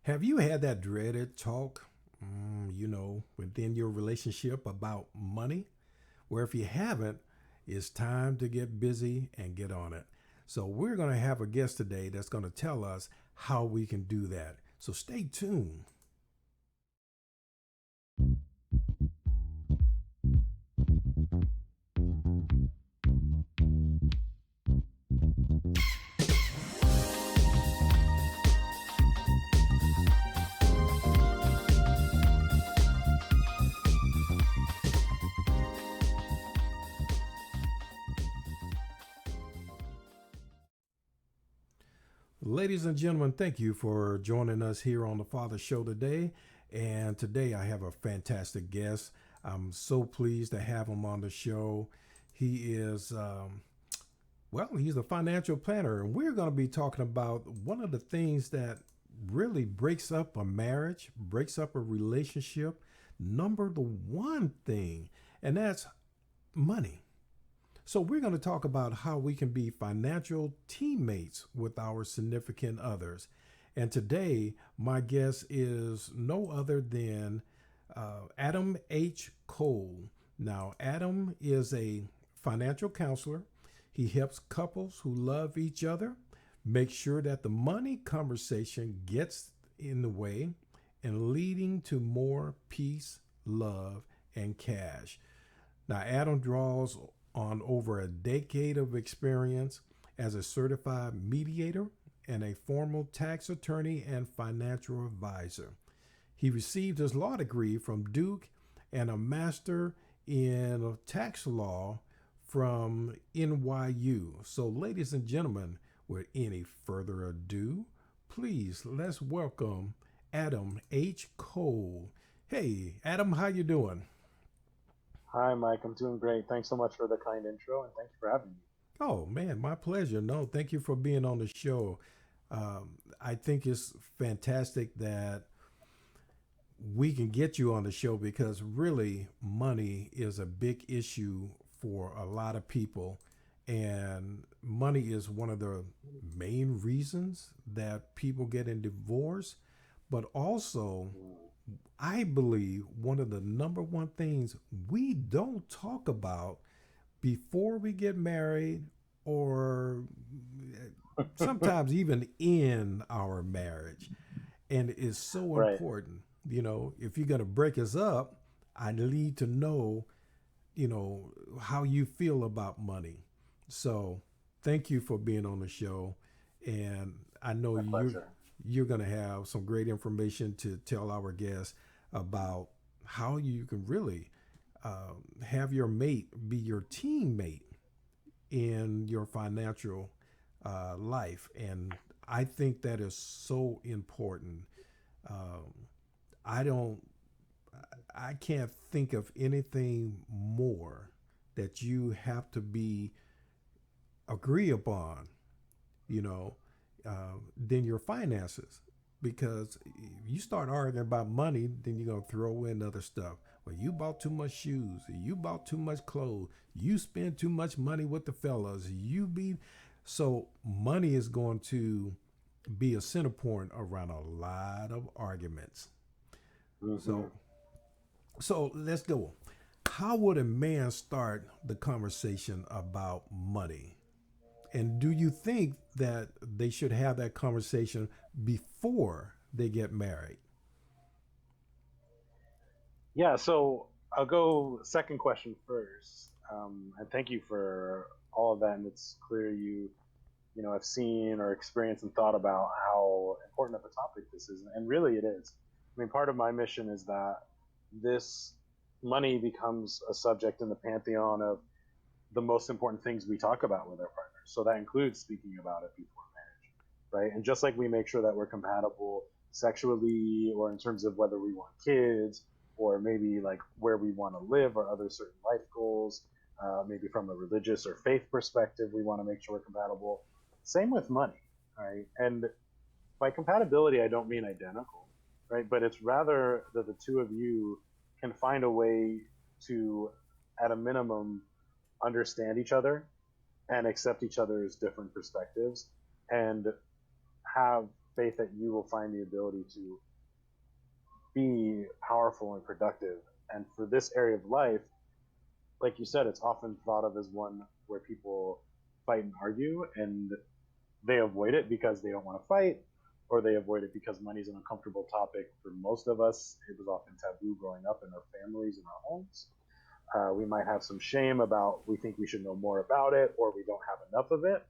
Have you had that dreaded talk, within your relationship about money? Where if you haven't, it's time to get busy and get on it. So, we're going to have a guest today that's going to tell us how we can do that. So, stay tuned. Ladies and gentlemen, thank you for joining us here on the Father Show today. And today I have a fantastic guest. I'm so pleased to have him on the show. He is, he's a financial planner, and we're going to be talking about one of the things that really breaks up a marriage, breaks up a relationship. Number the one thing, and that's money. So, we're going to talk about how we can be financial teammates with our significant others. And today, my guest is no other than Adam H. Kol. Now, Adam is a financial counselor. He helps couples who love each other make sure that the money conversation gets in the way and leading to more peace, love, and cash. Now, Adam draws on over a decade of experience as a certified mediator and a formal tax attorney and financial advisor. He received his law degree from Duke and a master in tax law from NYU. So, ladies and gentlemen, with any further ado, please let's welcome Adam H. Kol. Hey, Adam, how you doing? Hi, Mike. I'm doing great. Thanks so much for the kind intro, and thanks for having me. Oh man, my pleasure. No, thank you for being on the show. I think it's fantastic that we can get you on the show because really money is a big issue for a lot of people. And money is one of the main reasons that people get in divorce. But also, I believe one of the number one things we don't talk about before we get married or sometimes even in our marriage. And it's so Right. important. If you're going to break us up, I need to know, how you feel about money. So thank you for being on the show. And I know My pleasure. you're going to have some great information to tell our guests about how you can really have your mate be your teammate in your financial life. And I think that is so important. Um, I don't, I can't think of anything more that you have to be agree upon, you know, than your finances. Because if you start arguing about money, then you're gonna throw in other stuff. Well, you bought too much shoes. You bought too much clothes. You spend too much money with the fellas. You be so money is going to be a center point around a lot of arguments. Hmm. So let's go. How would a man start the conversation about money? And do you think that they should have that conversation before they get married? Yeah, so I'll go second question first. And thank you for all of that. And it's clear have seen or experienced and thought about how important of a topic this is. And really it is. I mean, part of my mission is that this money becomes a subject in the pantheon of the most important things we talk about with our partners. So that includes speaking about it before marriage, right? And just like we make sure that we're compatible sexually or in terms of whether we want kids or maybe like where we want to live or other certain life goals, maybe from a religious or faith perspective, we want to make sure we're compatible. Same with money, right? And by compatibility, I don't mean identical, right? But it's rather that the two of you can find a way to, at a minimum, understand each other and accept each other's different perspectives and have faith that you will find the ability to be powerful and productive. And for this area of life, like you said, it's often thought of as one where people fight and argue, and they avoid it because they don't want to fight, or they avoid it because money is an uncomfortable topic for most of us. It was often taboo growing up in our families and our homes. We might have some shame about, we think we should know more about it, or we don't have enough of it.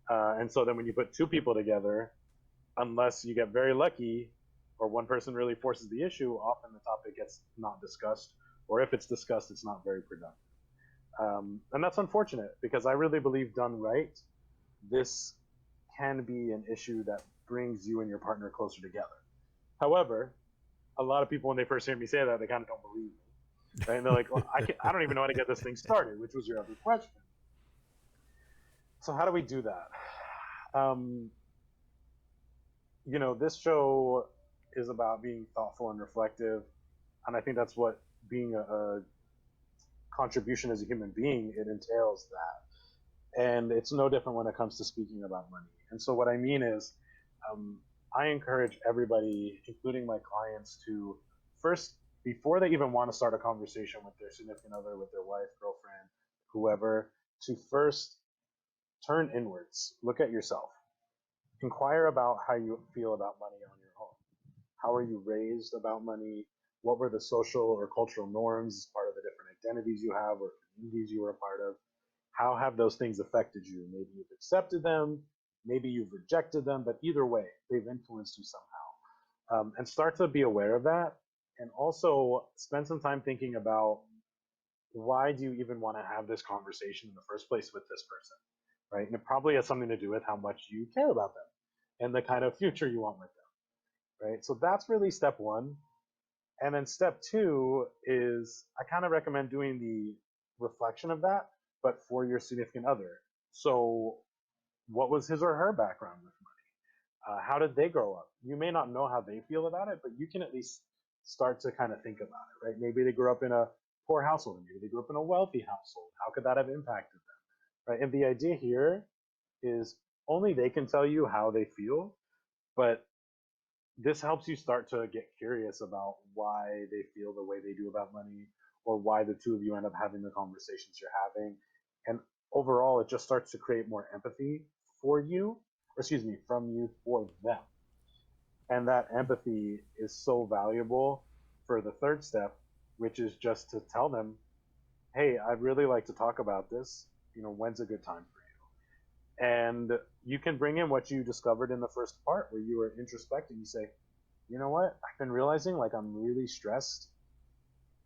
And so then when you put two people together, unless you get very lucky or one person really forces the issue, often the topic gets not discussed, or if it's discussed, it's not very productive. And that's unfortunate, because I really believe, done right, this can be an issue that brings you and your partner closer together. However, a lot of people, when they first hear me say that, they kind of don't believe me, right? And they're like, well, I don't even know how to get this thing started, which was your other question. So how do we do that? This show is about being thoughtful and reflective, and I think that's what being a contribution as a human being, it entails that. And it's no different when it comes to speaking about money. And so what I mean is, I encourage everybody, including my clients, to first, before they even want to start a conversation with their significant other, with their wife, girlfriend, whoever, to first turn inwards, look at yourself, inquire about how you feel about money on your own. How are you raised about money? What were the social or cultural norms as part of the different identities you have or communities you were a part of? How have those things affected you? Maybe you've accepted them, maybe you've rejected them, but either way, they've influenced you somehow. And start to be aware of that. And also spend some time thinking about, why do you even want to have this conversation in the first place with this person, right? And it probably has something to do with how much you care about them and the kind of future you want with them, right? So that's really step one. And then step two is, I kind of recommend doing the reflection of that, but for your significant other. So what was his or her background with money? How did they grow up? You may not know how they feel about it, but you can at least start to kind of think about it, right? Maybe they grew up in a poor household, maybe they grew up in a wealthy household. How could that have impacted them, right? And the idea here is, only they can tell you how they feel, but this helps you start to get curious about why they feel the way they do about money, or why the two of you end up having the conversations you're having. And overall, it just starts to create more empathy for you, or excuse me, from you for them. And that empathy is so valuable for the third step, which is just to tell them, hey, I'd really like to talk about this. When's a good time for you? And you can bring in what you discovered in the first part, where you were introspecting. You say, you know what? I've been realizing, like, I'm really stressed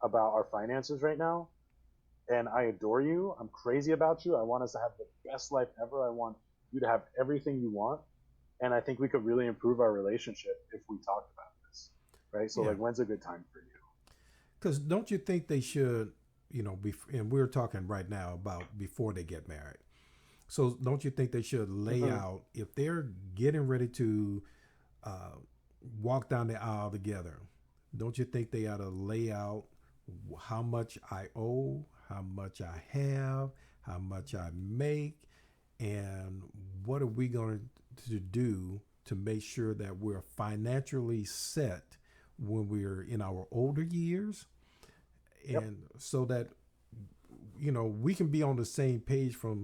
about our finances right now. And I adore you. I'm crazy about you. I want us to have the best life ever. I want you to have everything you want. And I think we could really improve our relationship if we talked about this, right? So, Yeah. like, when's a good time for you? Because don't you think they should, and we're talking right now about before they get married. So don't you think they should lay out, if they're getting ready to walk down the aisle together, don't you think they ought to lay out how much I owe, how much I have, how much I make, and what are we going to do to make sure that we're financially set when we're in our older years, and so that we can be on the same page for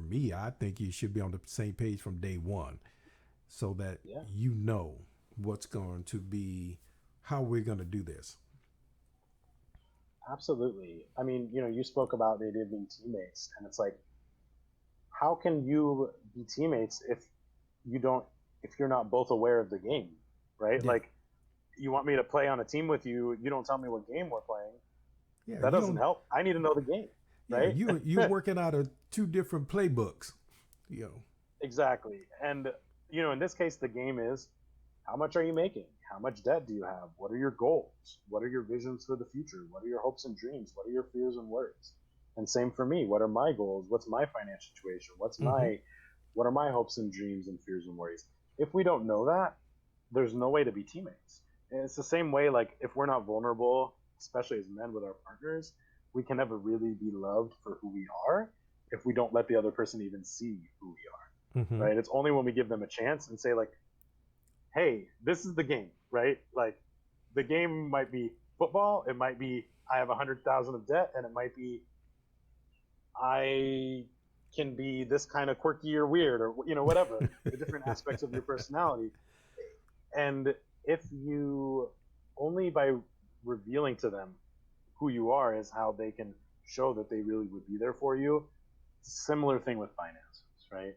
me, I think you should be on the same page from day one, so that what's going to be, how we're going to do this. Absolutely. I mean, you spoke about the idea of being teammates, and it's like, how can you be teammates if you're not both aware of the game, right? Yeah. Like, you want me to play on a team with you, you don't tell me what game we're playing. Yeah, that doesn't help. I need to know the game, right? Yeah, you're working out of two different playbooks. Exactly. And in this case, the game is, how much are you making? How much debt do you have? What are your goals? What are your visions for the future? What are your hopes and dreams? What are your fears and worries? And same for me. What are my goals? What's my financial situation? What are my hopes and dreams and fears and worries? If we don't know that, there's no way to be teammates. And it's the same way, like, if we're not vulnerable, especially as men with our partners, we can never really be loved for who we are if we don't let the other person even see who we are. Right? It's only when we give them a chance and say, like, hey, this is the game, right? Like the game might be football, it might be I have 100,000 of debt, and it might be I can be this kind of quirky or weird or whatever the different aspects of your personality. And if you only by revealing to them who you are is how they can show that they really would be there for you. Similar thing with finances, right?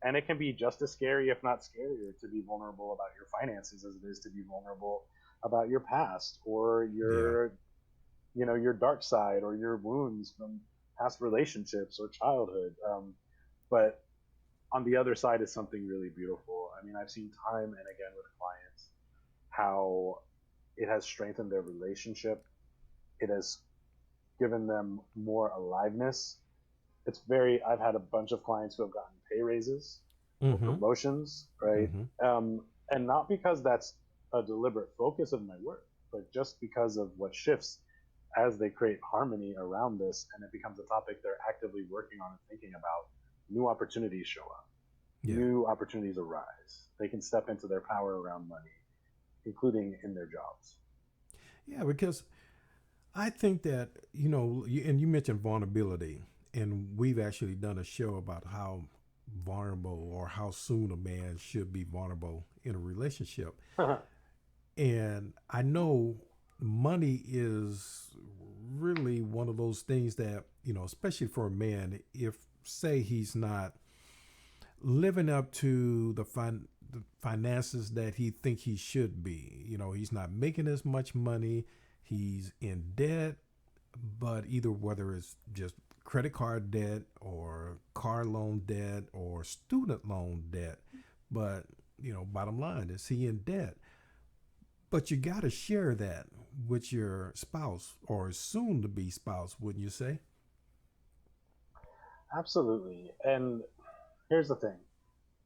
And it can be just as scary, if not scarier, to be vulnerable about your finances as it is to be vulnerable about your past or Yeah. your dark side or your wounds from past relationships or childhood. But on the other side is something really beautiful. I mean, I've seen time and again with clients how it has strengthened their relationship. It has given them more aliveness. I've had a bunch of clients who have gotten pay raises or Mm-hmm. promotions, right? Mm-hmm. And not because that's a deliberate focus of my work, but just because of what shifts as they create harmony around this and it becomes a topic they're actively working on and thinking about. New opportunities show up, Yeah. new opportunities arise. They can step into their power around money, including in their jobs. Yeah, because I think that, and you mentioned vulnerability, and we've actually done a show about how vulnerable or how soon a man should be vulnerable in a relationship. And I know money is really one of those things that, especially for a man, if say he's not living up to the finances that he think he should be. He's not making as much money. He's in debt, but either whether it's just credit card debt or car loan debt or student loan debt, but bottom line is he in debt. But you got to share that with your spouse or soon to be spouse, wouldn't you say? Absolutely. And here's the thing.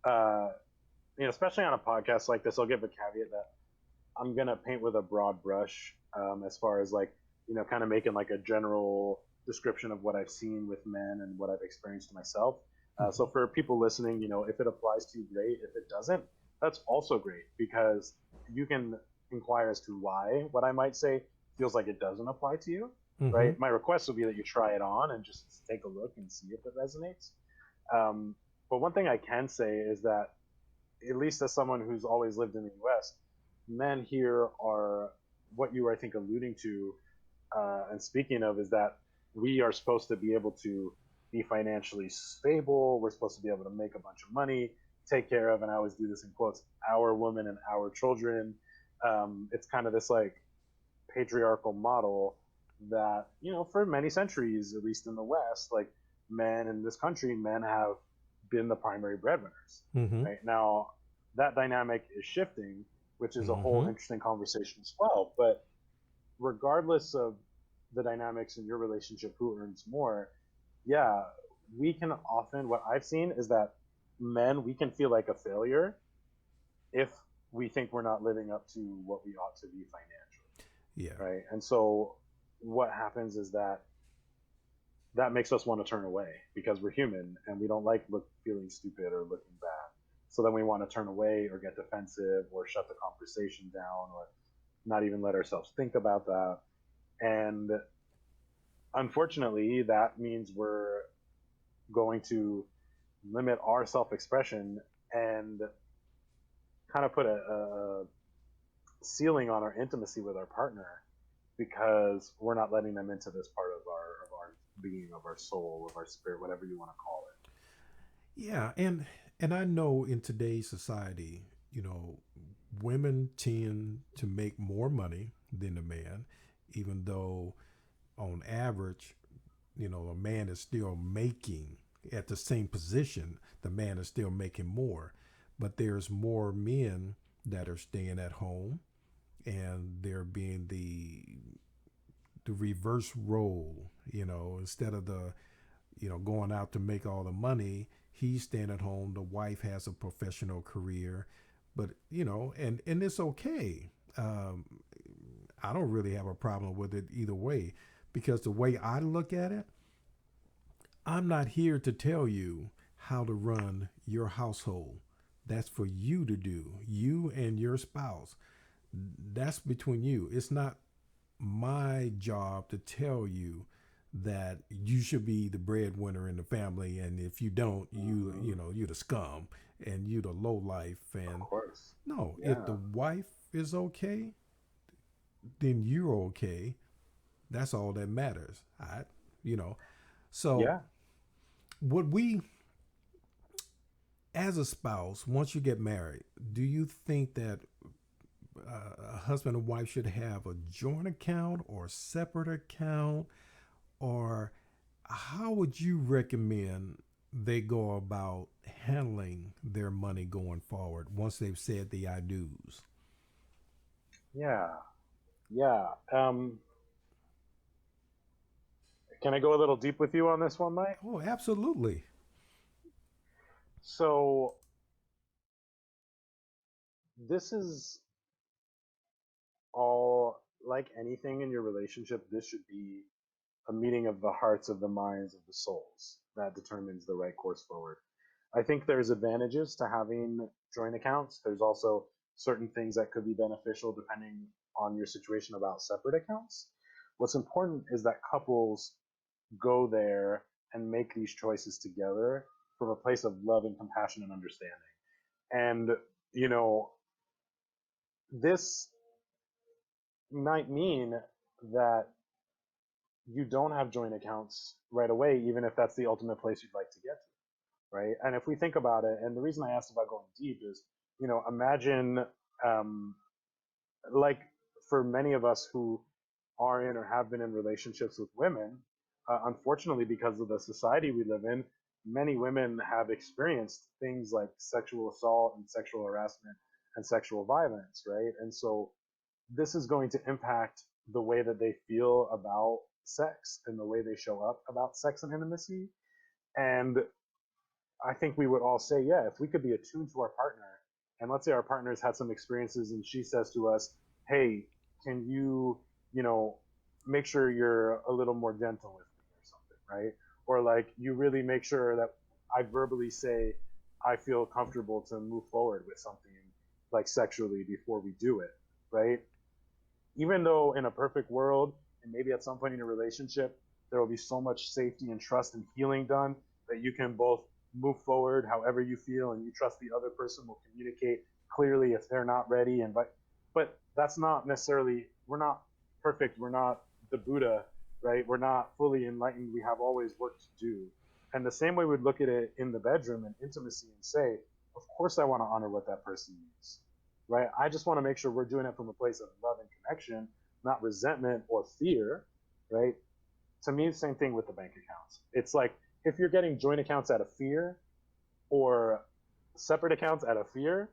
Uh, especially on a podcast like this, I'll give a caveat that I'm gonna paint with a broad brush as far as like kind of making like a general description of what I've seen with men and what I've experienced myself. So Mm-hmm. for people listening, if it applies to you, great. If it doesn't, that's also great because you can inquire as to why what I might say feels like it doesn't apply to you. Mm-hmm. Right. My request would be that you try it on and just take a look and see if it resonates. Um, but one thing I can say is that at least as someone who's always lived in the U.S., men here are what you are, I think, alluding to and speaking of is that we are supposed to be able to be financially stable. We're supposed to be able to make a bunch of money, take care of, and I always do this in quotes, our women and our children. It's kind of this like patriarchal model that, for many centuries, at least in the West, like men in this country, men have been the primary breadwinners. Mm-hmm. Right now, that dynamic is shifting, which is a whole Mm-hmm. interesting conversation as well. But regardless of the dynamics in your relationship, who earns more, yeah, we can often, what I've seen is that men, we can feel like a failure if we think we're not living up to what we ought to be financially, Yeah. right? And so what happens is that makes us want to turn away because we're human and we don't like feeling stupid or looking bad. So then we want to turn away or get defensive or shut the conversation down or not even let ourselves think about that. And unfortunately, that means we're going to limit our self expression and kind of put a ceiling on our intimacy with our partner because we're not letting them into this part of our being, of our soul, of our spirit, whatever you want to call it. Yeah, and I know in today's society, you know, women tend to make more money than a man, even though on average, a man is still making at the same position, the man is still making more. But there's more men that are staying at home and they're being the reverse role, instead of the going out to make all the money, he's staying at home. The wife has a professional career, but and it's okay. Um, I don't really have a problem with it either way, because the way I look at it, I'm not here to tell you how to run your household. That's for you to do, you and your spouse. That's between you. It's not my job to tell you that you should be the breadwinner in the family, and if you don't, you know, you're the scum and you the low life. Of And course. no, if the Yeah. wife is okay, then you're okay. That's all that matters. I, you know, so Yeah. would we, as a spouse, once you get married, do you think that a husband and wife should have a joint account or separate account, or how would you recommend they go about handling their money going forward once they've said the I do's? Yeah. Yeah. Can I go a little deep with you on this one, Mike? Oh, absolutely. So this is all, like anything in your relationship, this should be a meeting of the hearts, of the minds, of the souls that determines the right course forward. I think there's advantages to having joint accounts. There's also certain things that could be beneficial depending on your situation about separate accounts. What's important is that couples go there and make these choices together from a place of love and compassion and understanding. And, you know, this might mean that you don't have joint accounts right away, even if that's the ultimate place you'd like to get to, right? And if we think about it, and the reason I asked about going deep is, imagine, um, like, for many of us who are in or have been in relationships with women, unfortunately, because of the society we live in, many women have experienced things like sexual assault and sexual harassment and sexual violence, right? And so this is going to impact the way that they feel about sex and the way they show up about sex and intimacy. And I think we would all say, yeah, if we could be attuned to our partner, and let's say our partner's had some experiences and she says to us, hey, can you, you know, make sure you're a little more gentle with me or something, right? Or like you really make sure that I verbally say, I feel comfortable to move forward with something like sexually before we do it, right? Even though in a perfect world, and maybe at some point in a relationship, there will be so much safety and trust and healing done that you can both move forward however you feel, and you trust the other person will communicate clearly if they're not ready. And but that's not necessarily, we're not perfect. We're not the Buddha, right? We're not fully enlightened. We have always work to do. And the same way we'd look at it in the bedroom and intimacy and say, of course I want to honor what that person needs, right? I just want to make sure we're doing it from a place of love and connection, not resentment or fear, right? To me, the same thing with the bank accounts. It's like if you're getting joint accounts out of fear or separate accounts out of fear,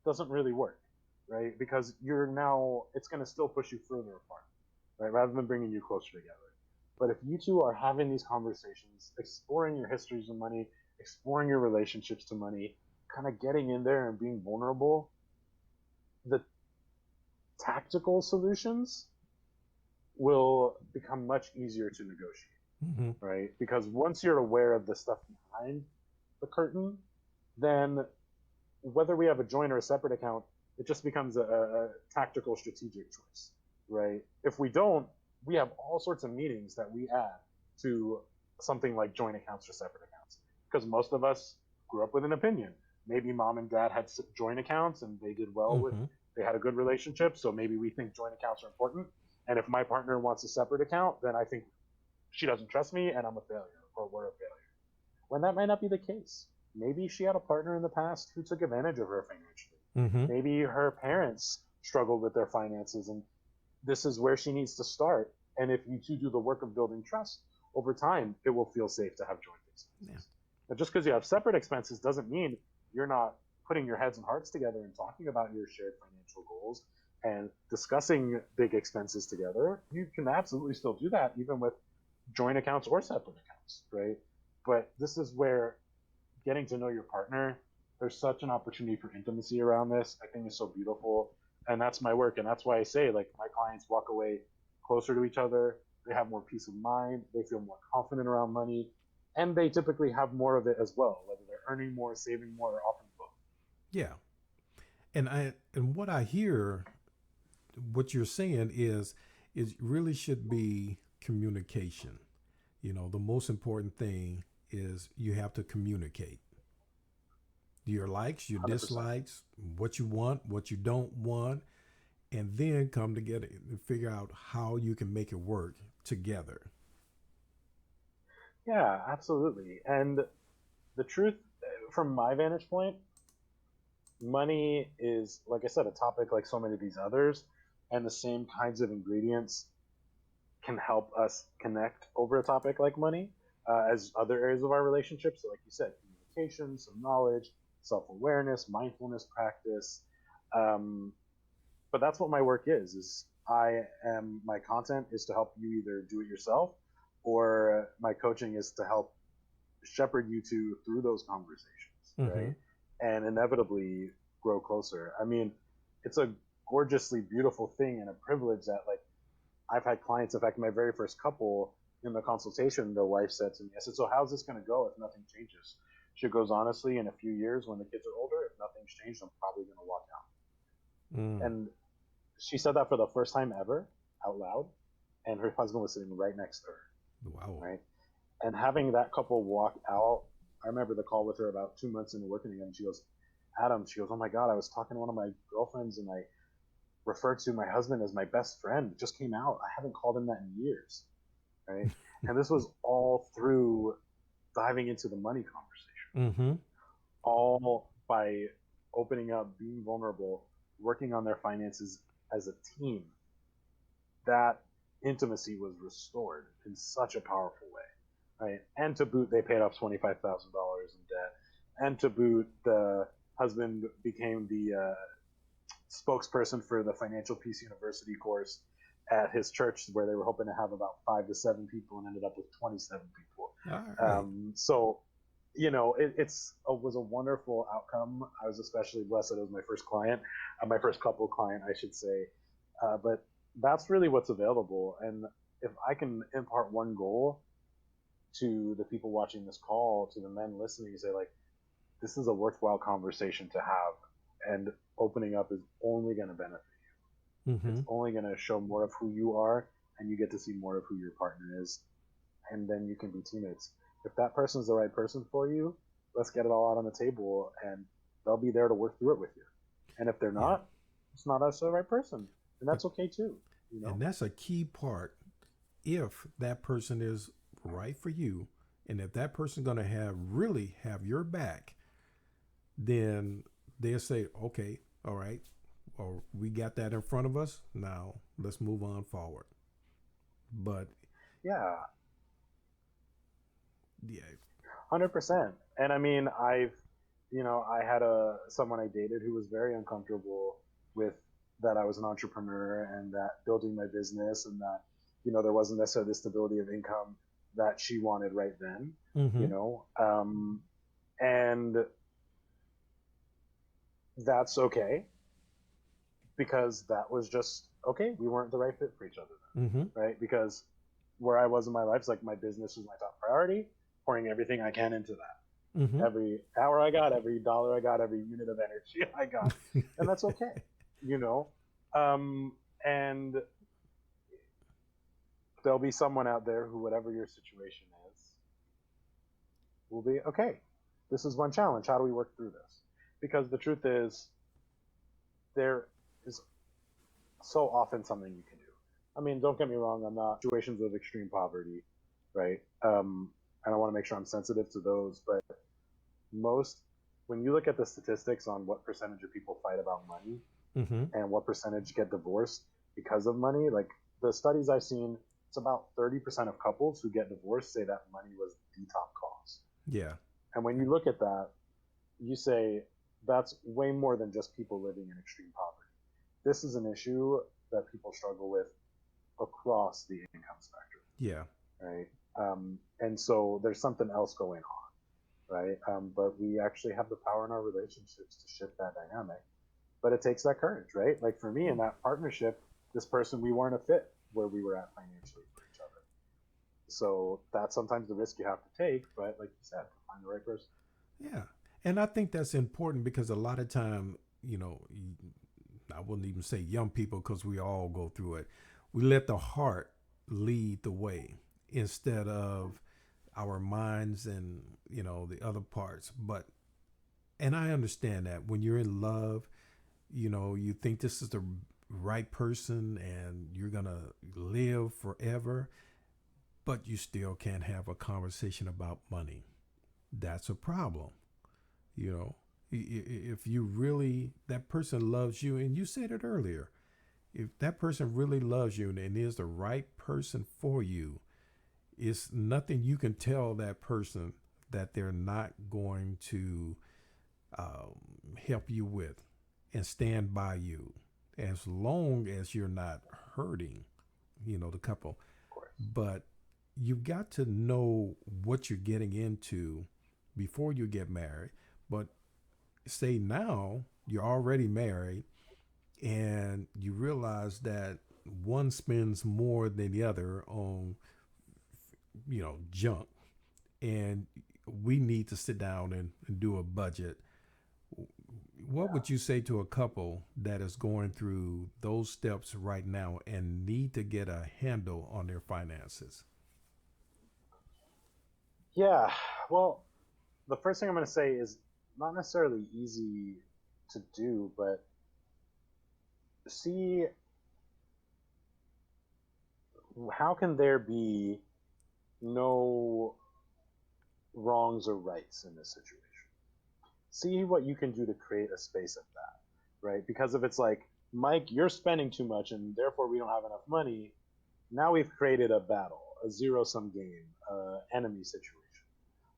doesn't really work, right? Because you're now, it's going to still push you further apart, right? Rather than bringing you closer together. But if you two are having these conversations, exploring your histories of money, exploring your relationships to money, kind of getting in there and being vulnerable, the tactical solutions will become much easier to negotiate, Mm-hmm. right? Because once you're aware of the stuff behind the curtain, then whether we have a joint or a separate account, it just becomes a tactical strategic choice, right? If we don't, we have all sorts of meanings that we add to something like joint accounts or separate accounts, because most of us grew up with an opinion. Maybe mom and dad had joint accounts and they did well with, Mm-hmm. they had a good relationship, so maybe we think joint accounts are important. And if my partner wants a separate account, then I think she doesn't trust me and I'm a failure, or we're a failure, when that might not be the case. Maybe she had a partner in the past who took advantage of her financially. Mm-hmm. Maybe her parents struggled with their finances, and this is where she needs to start. And if you two do the work of building trust, over time, it will feel safe to have joint Yeah. expenses. But just because you have separate expenses doesn't mean you're not putting your heads and hearts together and talking about your shared financial goals and discussing big expenses together. You can absolutely still do that, even with joint accounts or separate accounts, right? But this is where getting to know your partner, there's such an opportunity for intimacy around this. I think it's so beautiful. And that's my work. And that's why I say, like, my clients walk away closer to each other. They have more peace of mind. They feel more confident around money. And they typically have more of it as well, whether they're earning more, saving more, or often Yeah. And what I hear, what you're saying is really should be communication. The most important thing is you have to communicate your likes, your 100%. dislikes, what you want, what you don't want, and then come together and figure out how you can make it work together. Yeah, absolutely. And the truth, from my vantage point, money is, like I said, a topic like so many of these others, and the same kinds of ingredients can help us connect over a topic like money as other areas of our relationships. So, like you said, communication, some knowledge, self awareness, mindfulness practice. Um, but that's what my work is. Is my content is to help you either do it yourself, or my coaching is to help shepherd you through those conversations, Mm-hmm. right? And inevitably grow closer. I mean, it's a gorgeously beautiful thing and a privilege that, like, I've had clients. In fact, my very first couple in the consultation, the wife said to me, I said, "So how's this going to go if nothing changes?" She goes, "Honestly, in a few years when the kids are older, if nothing's changed, I'm probably going to walk out." Mm. And she said that for the first time ever out loud, and her husband was sitting right next to her, Wow. right? And having that couple walk out, I remember the call with her about 2 months into working again. She goes, "Adam," she goes, "Oh my God, I was talking to one of my girlfriends and I referred to my husband as my best friend. It just came out. I haven't called him that in years." Right? And this was all through diving into the money conversation, Mm-hmm. all by opening up, being vulnerable, working on their finances as a team. That intimacy was restored in such a powerful way, right? And to boot, they paid off $25,000 in debt. And to boot, the husband became the spokesperson for the Financial Peace University course at his church, where they were hoping to have about 5 to 7 people, and ended up with 27 people. All right. So, it was a wonderful outcome. I was especially blessed that it was my first client, my first couple client, I should say. But that's really what's available. And if I can impart one goal to the people watching this call, to the men listening, say, like, this is a worthwhile conversation to have, and opening up is only going to benefit. Mm-hmm. It's only going to show more of who you are, and you get to see more of who your partner is, and then you can be teammates. If that person's the right person for you, let's get it all out on the table, and they'll be there to work through it with you. And if they're Yeah. not, it's not us the right person, and And, that's okay too. You and know? that's a key part. If that person is right for you, and if that person's going to really have your back, then they'll say, okay, all right, or we got that in front of us. Now let's move on forward. But Yeah, yeah. 100%. And I mean, I had someone I dated who was very uncomfortable with that I was an entrepreneur and that building my business, and that, there wasn't necessarily the stability of income that she wanted right then, you Mm-hmm. know, and that's okay, because that was just okay. We weren't the right fit for each other Mm-hmm. then, right? Because where I was in my life, it's like my business was my top priority, pouring everything I can into that. Mm-hmm. Every hour I got, every dollar I got, every unit of energy I got, and that's okay, you know. And there'll be someone out there who, whatever your situation is, will be okay. This is one challenge. How do we work through this? Because the truth is, there is so often something you can do. I mean, don't get me wrong. I'm not situations of extreme poverty, right? And I want to make sure I'm sensitive to those. But most, when you look at the statistics on what percentage of people fight about money Mm-hmm. and what percentage get divorced because of money, like the studies I've seen, it's about 30% of couples who get divorced say that money was the top cause. Yeah. And when you look at that, you say that's way more than just people living in extreme poverty. This is an issue that people struggle with across the income spectrum, Yeah. right? And so there's something else going on, right? But we actually have the power in our relationships to shift that dynamic. But it takes that courage, right? Like for me in that partnership, this person, we weren't a fit where we were at financially for each other. So that's sometimes the risk you have to take. But like you said, find the right person. Yeah. And I think that's important because a lot of time, you know, I wouldn't even say young people because we all go through it. We let the heart lead the way instead of our minds and, you know, the other parts. But, and I understand that when you're in love, you know, you think this is the right person and you're going to live forever, but you still can't have a conversation about money. That's a problem. You know, if you really, that person loves you, and you said it earlier, if that person really loves you and is the right person for you, it's nothing you can tell that person that they're not going to help you with and stand by you as long as you're not hurting, you know, the couple. Of course. But you've got to know what you're getting into before you get married. But say now you're already married and you realize that one spends more than the other on, you know, junk, and we need to sit down and do a budget. What Yeah. would you say to a couple that is going through those steps right now and need to get a handle on their finances? Yeah. Well, the first thing I'm going to say is not necessarily easy to do, but see, how can there be no wrongs or rights in this situation? See what you can do to create a space of that, right? Because if it's like, Mike, you're spending too much and therefore we don't have enough money, now we've created a battle, a zero sum game, enemy situation.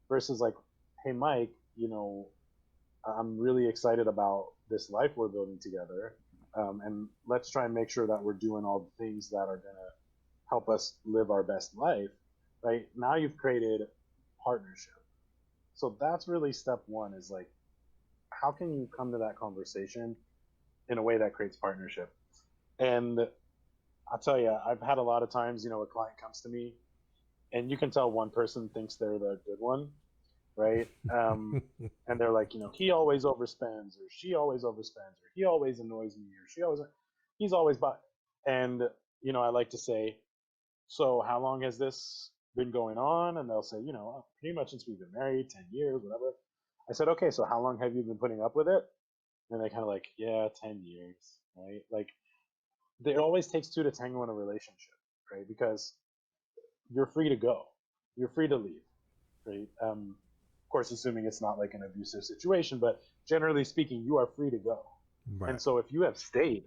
Versus like, hey, Mike, you know, I'm really excited about this life we're building together. And let's try and make sure that we're doing all the things that are going to help us live our best life, right? Now you've created partnership. So that's really step one is like, how can you come to that conversation in a way that creates partnership? And I'll tell you, I've had a lot of times, you know, a client comes to me and you can tell one person thinks they're the good one, right? And they're like, you know, he always overspends, or she always overspends, or he always annoys me, or he's always but. And you know, I like to say, so how long has this been going on? And they'll say, you know, pretty much since we've been married, 10 years, whatever. I said, okay, so how long have you been putting up with it? And they kind of like, yeah, 10 years, right? Like, it always takes two to tango in a relationship, right? Because you're free to go, you're free to leave, right? Of course, assuming it's not like an abusive situation, but generally speaking, you are free to go. And Right. so if you have stayed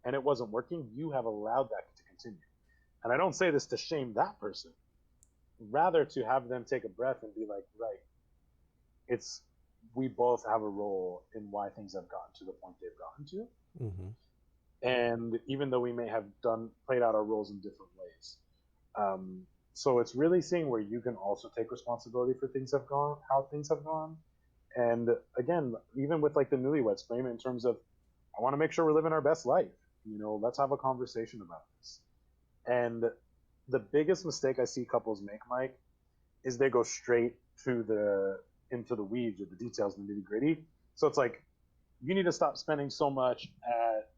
and it wasn't working, you have allowed that to continue. And I don't say this to shame that person, rather to have them take a breath and be like, right, it's we both have a role in why things have gotten to the point they've gotten to. Mm-hmm. And even though we may have done played out our roles in different ways, um, so it's really seeing where you can also take responsibility for things have gone, how things have gone, and again, even with like the newlyweds, frame it in terms of, I want to make sure we're living our best life. You know, let's have a conversation about this. And the biggest mistake I see couples make, Mike, is they go straight to the into the weeds or the details, the nitty gritty. So it's like, you need to stop spending so much at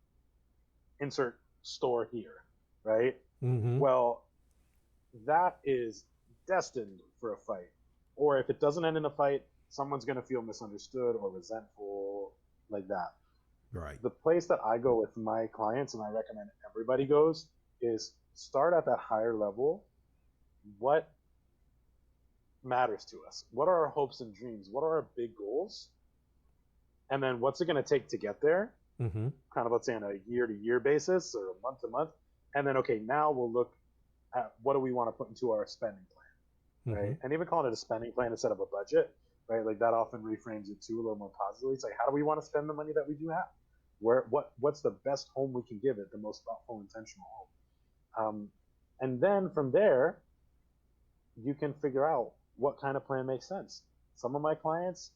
insert store here, right? Mm-hmm. Well, that is destined for a fight. Or if it doesn't end in a fight, someone's going to feel misunderstood or resentful, like that. Right. The place that I go with my clients, and I recommend everybody goes, is start at that higher level. What matters to us? What are our hopes and dreams? What are our big goals? And then what's it going to take to get there? Mm-hmm. Kind of, let's say, on a year to year basis or a month to month. And then, okay, now we'll look at what do we want to put into our spending plan, Mm-hmm. right? And even calling it a spending plan instead of a budget, right? Like that often reframes it too a little more positively. It's like, how do we want to spend the money that we do have? What's the best home we can give it, the most thoughtful, intentional home? And then from there, you can figure out what kind of plan makes sense. Some of my clients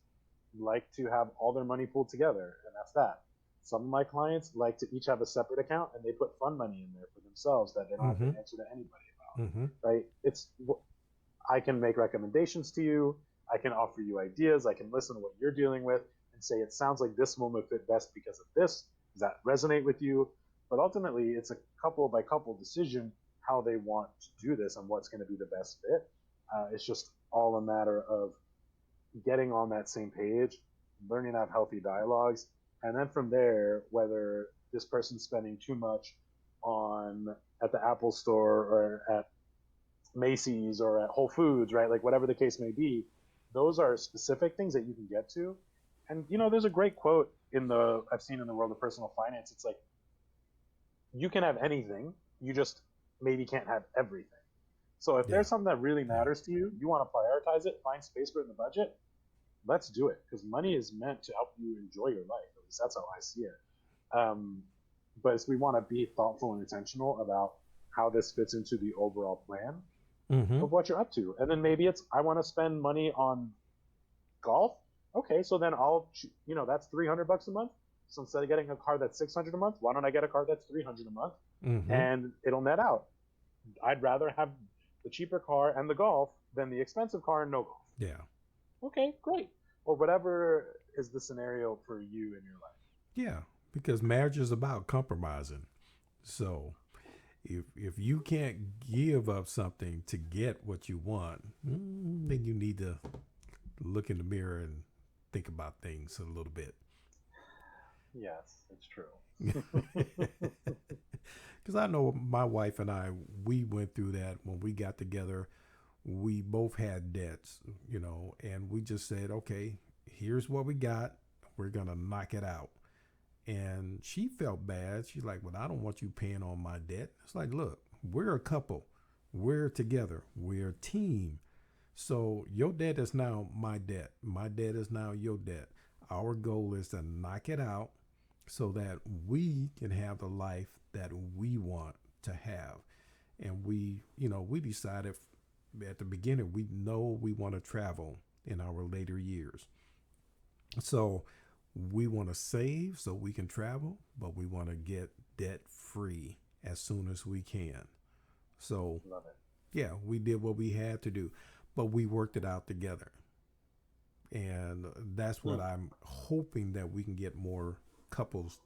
like to have all their money pooled together, and that's that. Some of my clients like to each have a separate account, and they put fun money in there for themselves that they don't have Mm-hmm. to answer to anybody Mm-hmm. about. Right? It's I can make recommendations to you. I can offer you ideas. I can listen to what you're dealing with and say, it sounds like this one would fit best because of this. Does that resonate with you? But ultimately, it's a couple by couple decision how they want to do this and what's going to be the best fit. It's just all a matter of getting on that same page, learning to have healthy dialogues, and then from there, whether this person's spending too much on at the Apple store or at Macy's or at Whole Foods, right? Like whatever the case may be, those are specific things that you can get to. And there's a great quote I've seen in the world of personal finance. It's like, you can have anything, you just maybe can't have everything. So if there's something that really matters to you, you want to prioritize it, find space for it in the budget, let's do it. Because money is meant to help you enjoy your life. At least that's how I see it. But we want to be thoughtful and intentional about how this fits into the overall plan of what you're up to. And then maybe it's, I want to spend money on golf. Okay, so then that's $300 a month. So instead of getting a car that's $600 a month, why don't I get a car that's $300 a month? And it'll net out. I'd rather have the cheaper car and the golf than the expensive car and no golf. Yeah. Okay, great. Or whatever is the scenario for you in your life. Yeah, because marriage is about compromising. So if you can't give up something to get what you want, then you need to look in the mirror and think about things a little bit. Yes, it's true. Because I know my wife and I, we went through that when we got together. We both had debts, and we just said, okay, here's what we got. We're going to knock it out. And she felt bad. She's like, well, I don't want you paying on my debt. It's like, look, we're a couple. We're together. We're a team. So your debt is now my debt. My debt is now your debt. Our goal is to knock it out so that we can have the life that we want to have. And we decided at the beginning, we know we want to travel in our later years. So we want to save so we can travel, but we want to get debt free as soon as we can. So, love it. Yeah, we did what we had to do, but we worked it out together. And that's what I'm hoping that we can get more couples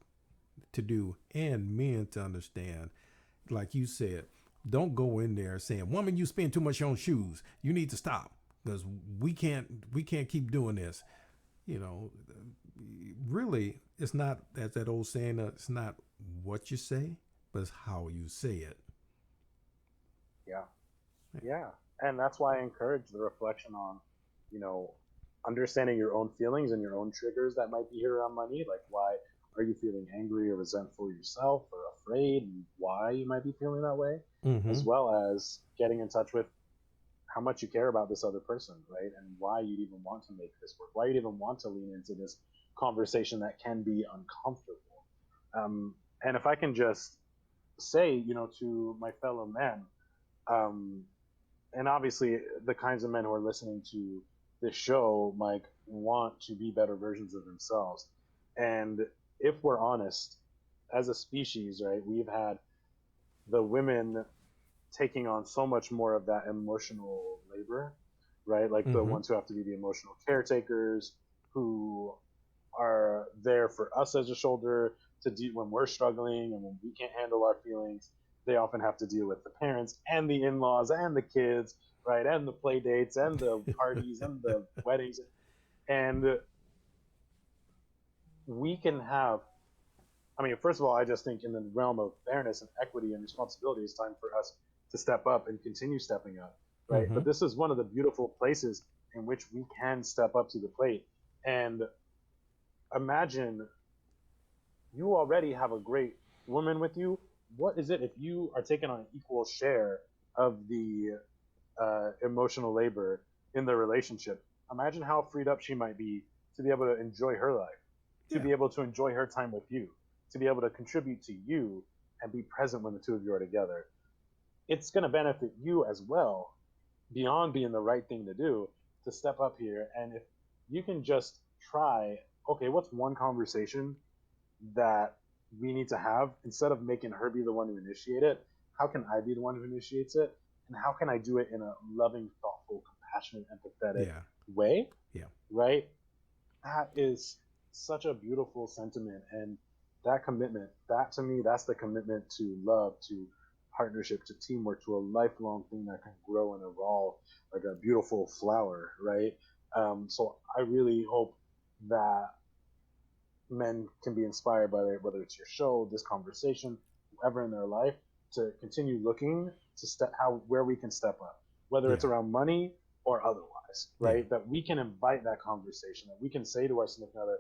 to do, and men to understand. Like you said, don't go in there saying, woman, you spend too much on shoes. You need to stop, because we can't keep doing this. Really, it's not, as that old saying, it's not what you say, but it's how you say it. Yeah. And that's why I encourage the reflection on, understanding your own feelings and your own triggers that might be here around money. Like, why are you feeling angry or resentful yourself or afraid, and why you might be feeling that way, as well as getting in touch with how much you care about this other person, right? And why you'd even want to make this work, why you'd even want to lean into this conversation that can be uncomfortable. And if I can just say, to my fellow men, and obviously the kinds of men who are listening to this show, Mike, want to be better versions of themselves. And if we're honest, as a species, right, we've had the women taking on so much more of that emotional labor, right? Like the ones who have to be the emotional caretakers, who are there for us as a shoulder to deal when we're struggling and when we can't handle our feelings. They often have to deal with the parents and the in-laws and the kids, right? And the play dates and the parties and the weddings. And we can have, first of all, I just think in the realm of fairness and equity and responsibility, it's time for us to step up and continue stepping up, right? But this is one of the beautiful places in which we can step up to the plate. And imagine you already have a great woman with you. What is it if you are taking on an equal share of the emotional labor in the relationship? Imagine how freed up she might be to be able to enjoy her life, to be able to enjoy her time with you, to be able to contribute to you and be present when the two of you are together. It's going to benefit you as well, beyond being the right thing to do, to step up here. And if you can just try, okay, what's one conversation that we need to have, instead of making her be the one who initiate it, how can I be the one who initiates it? And how can I do it in a loving, thoughtful, compassionate, empathetic Yeah. way, Yeah. right? That is such a beautiful sentiment. And that commitment, that to me, that's the commitment to love, to partnership, to teamwork, to a lifelong thing that can grow and evolve like a beautiful flower, right? So I really hope that men can be inspired by it, whether it's your show, this conversation, whoever in their life, to continue looking to step how where we can step up, whether it's Yeah. around money or otherwise, Yeah. right? That we can invite that conversation, that we can say to our significant other,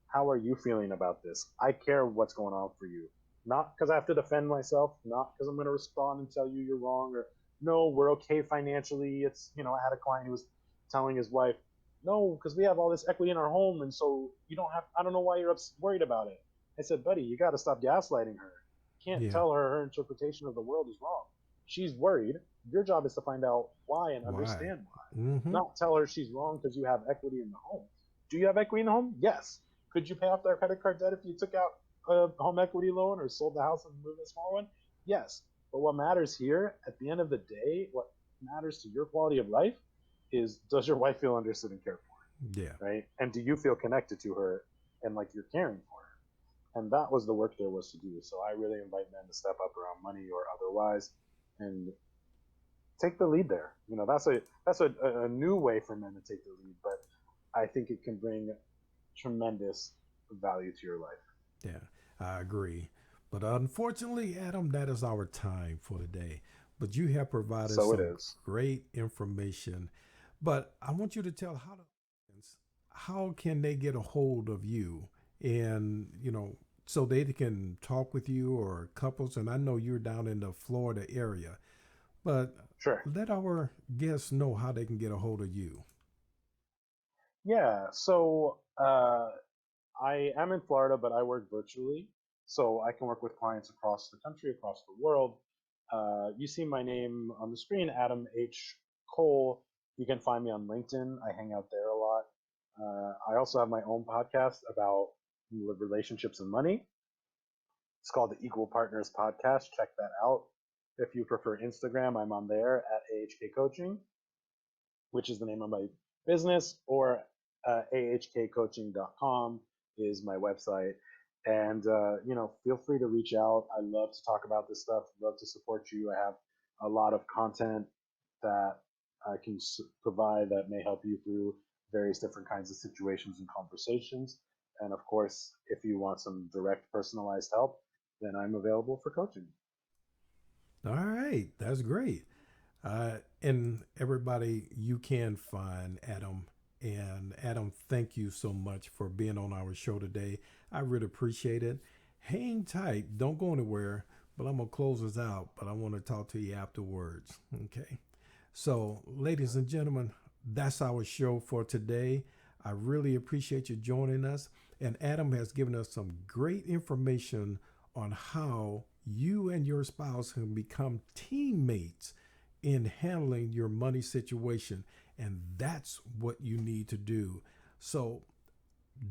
"How are you feeling about this? I care what's going on for you. Not because I have to defend myself, not because I'm going to respond and tell you you're wrong, or no, we're okay financially." It's I had a client who was telling his wife, no, because we have all this equity in our home, and so you don't have. I don't know why you're worried about it. I said, buddy, you got to stop gaslighting her. You can't Yeah. tell her her interpretation of the world is wrong. She's worried. Your job is to find out why and Why? understand why. Mm-hmm. Not tell her she's wrong because you have equity in the home. Do you have equity in the home? Yes. Could you pay off that credit card debt if you took out a home equity loan or sold the house and moved a small one? Yes. But what matters here, at the end of the day, what matters to your quality of life is, does your wife feel understood and cared Yeah. for, right? And do you feel connected to her and like you're caring for her? And that was the work there was to do. So I really invite men to step up around money or otherwise and take the lead there. That's a new way for men to take the lead, but I think it can bring tremendous value to your life. Yeah. I agree. But unfortunately, Adam, that is our time for today. But you have provided So it some is. great information. But I want you to tell how can they get a hold of you, and so they can talk with you or couples. And I know you're down in the Florida area, but Sure. let our guests know how they can get a hold of you. Yeah. So I am in Florida, but I work virtually. So I can work with clients across the country, across the world. You see my name on the screen, Adam H Kol. You can find me on LinkedIn. I hang out there a lot. I also have my own podcast about relationships and money. It's called the Equal Partners Podcast. Check that out. If you prefer Instagram, I'm on there at AHK Coaching, which is the name of my business, or ahkcoaching.com is my website. And feel free to reach out. I love to talk about this stuff. Love to support you. I have a lot of content that I can provide that may help you through various different kinds of situations and conversations. And of course, if you want some direct personalized help, then I'm available for coaching. All right, that's great. And everybody, you can find Adam. And Adam, thank you so much for being on our show today. I really appreciate it. Hang tight. Don't go anywhere. But I'm going to close this out. But I want to talk to you afterwards. Okay. So, ladies and gentlemen, that's our show for today. I really appreciate you joining us. And Adam has given us some great information on how you and your spouse can become teammates in handling your money situation. And that's what you need to do. So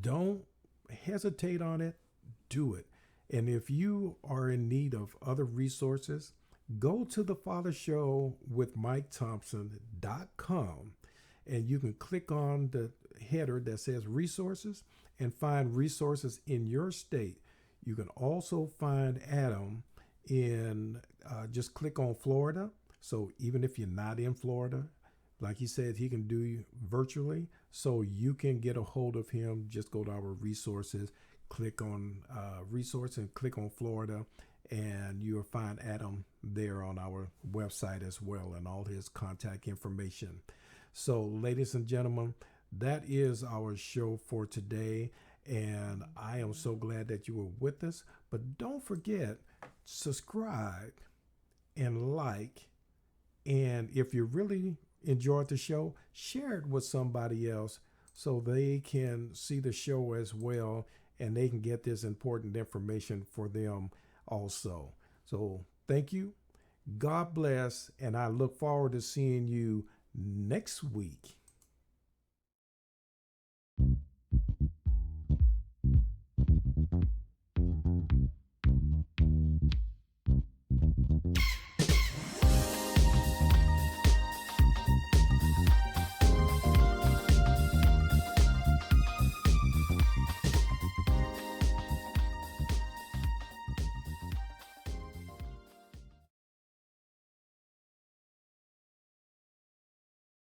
don't hesitate on it, do it. And if you are in need of other resources, go to the Father Show with Mike Thompson.com, and you can click on the header that says resources and find resources in your state. You can also find Adam in just click on Florida. So even if you're not in Florida, like he said, he can do virtually. So you can get a hold of him. Just go to our resources, click on resource and click on Florida, and you'll find Adam there on our website as well, and all his contact information. So, ladies and gentlemen, that is our show for today. And I am so glad that you were with us. But don't forget, subscribe and like. And if you really enjoyed the show, share it with somebody else so they can see the show as well, and they can get this important information for them also. So thank you. God bless. And I look forward to seeing you next week.